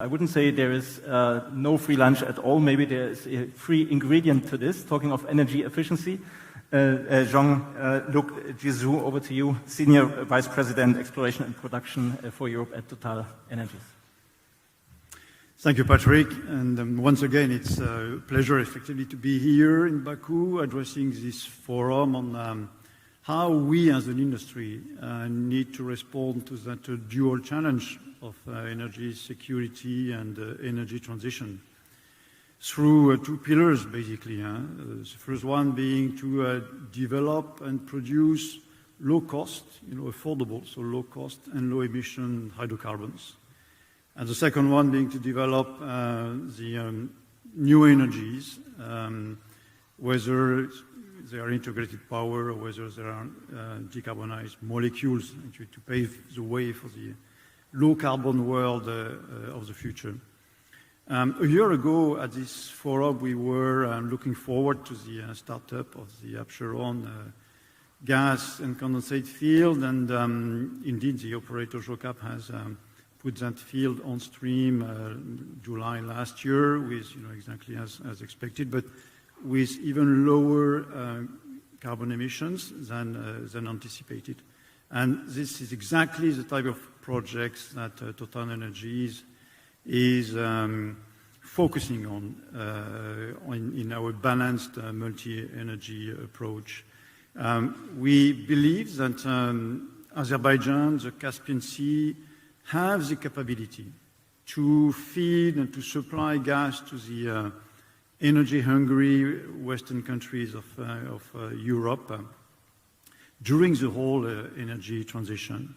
I wouldn't say there is no free lunch at all. Maybe there is a free ingredient to this. Talking of energy efficiency, Jan Luk Quizio, over to you, Senior Vice President, Exploration and Production for Europe at Total Energies. Thank you, Patrick. And once again, it's a pleasure, effectively, to be here in Baku addressing this forum on how we as an industry need to respond to that dual challenge of energy security and energy transition through two pillars, basically. The first one being to develop and produce low-cost, affordable, so low-cost and low-emission hydrocarbons. And the second one being to develop the new energies, whether they are integrated power or whether they are decarbonized molecules, to pave the way for the low-carbon world of the future. A year ago at this forum, we were looking forward to the startup of the Absheron gas and condensate field, and indeed the operator JOCAP has put that field on stream July last year with exactly as expected, but with even lower carbon emissions than anticipated. And this is exactly the type of projects that Total Energies is focusing on in our balanced multi-energy approach. We believe that Azerbaijan, the Caspian Sea, have the capability to feed and to supply gas to the energy-hungry Western countries of Europe during the whole energy transition.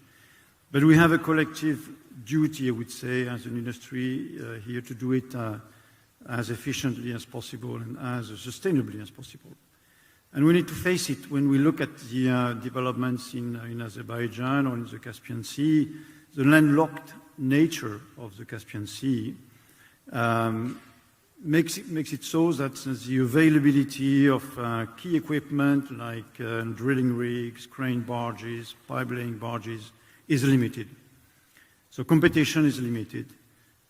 But we have a collective duty, I would say, as an industry here to do it as efficiently as possible and as sustainably as possible. And we need to face it when we look at the developments in Azerbaijan or in the Caspian Sea. The landlocked nature of the Caspian Sea makes it so that the availability of key equipment like drilling rigs, crane barges, pipe-laying barges is limited. So competition is limited.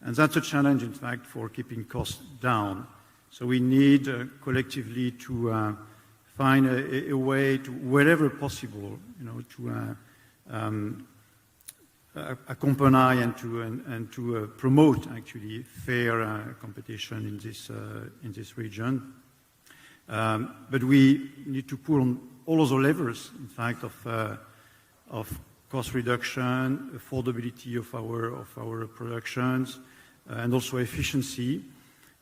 And that's a challenge, in fact, for keeping costs down. So we need collectively to find a way to, wherever possible, to accompany and to promote actually fair competition in this region. But we need to pull on all other levers, in fact, of cost reduction, affordability of our productions, and also efficiency.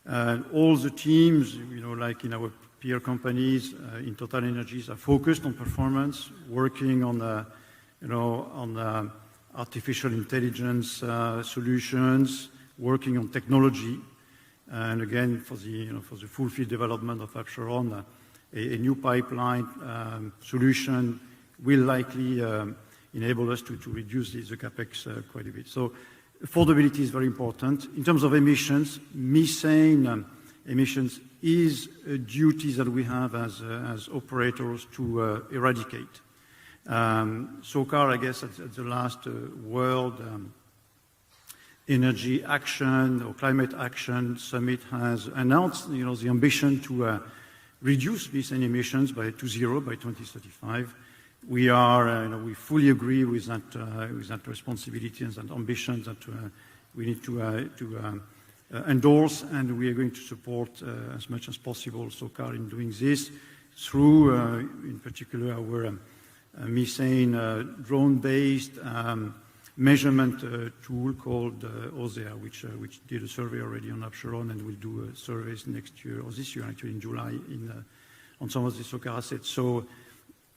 All the teams, like in our peer companies in Total Energies, are focused on performance, working on artificial intelligence solutions, working on technology, and again for the full field development of Absheron, a new pipeline solution will likely enable us to reduce the capex quite a bit. So affordability is very important. In terms of emissions, methane emissions is a duty that we have as operators to eradicate. SOCAR, I guess, at the last World Energy Action or Climate Action Summit has announced, the ambition to reduce methane emissions to zero by 2035. We fully agree with that responsibility and that ambition that we need to endorse, and we are going to support as much as possible SOCAR in doing this through, in particular, our methane drone-based measurement tool called OSEA, which did a survey already on Absheron and will do surveys next year, or this year actually in July, on some of the SOCAR assets. So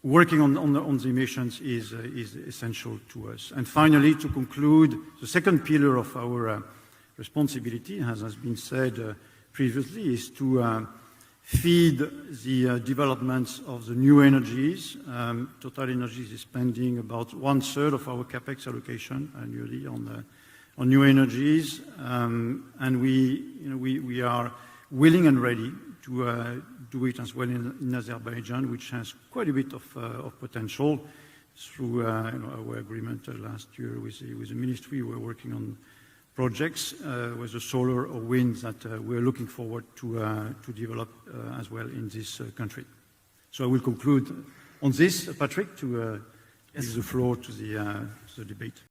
working on the emissions is essential to us. And finally, to conclude, the second pillar of our responsibility, as has been said previously, is to feed the developments of the new energies. Total Energies is spending about 1/3 of our capex allocation annually on new energies, and we are willing and ready to do it as well in Azerbaijan, which has quite a bit of potential through our agreement last year with the ministry. We're working projects, whether solar or wind, that we're looking forward to develop as well in this country. So I will conclude on this, Patrick, to give the floor to the debate.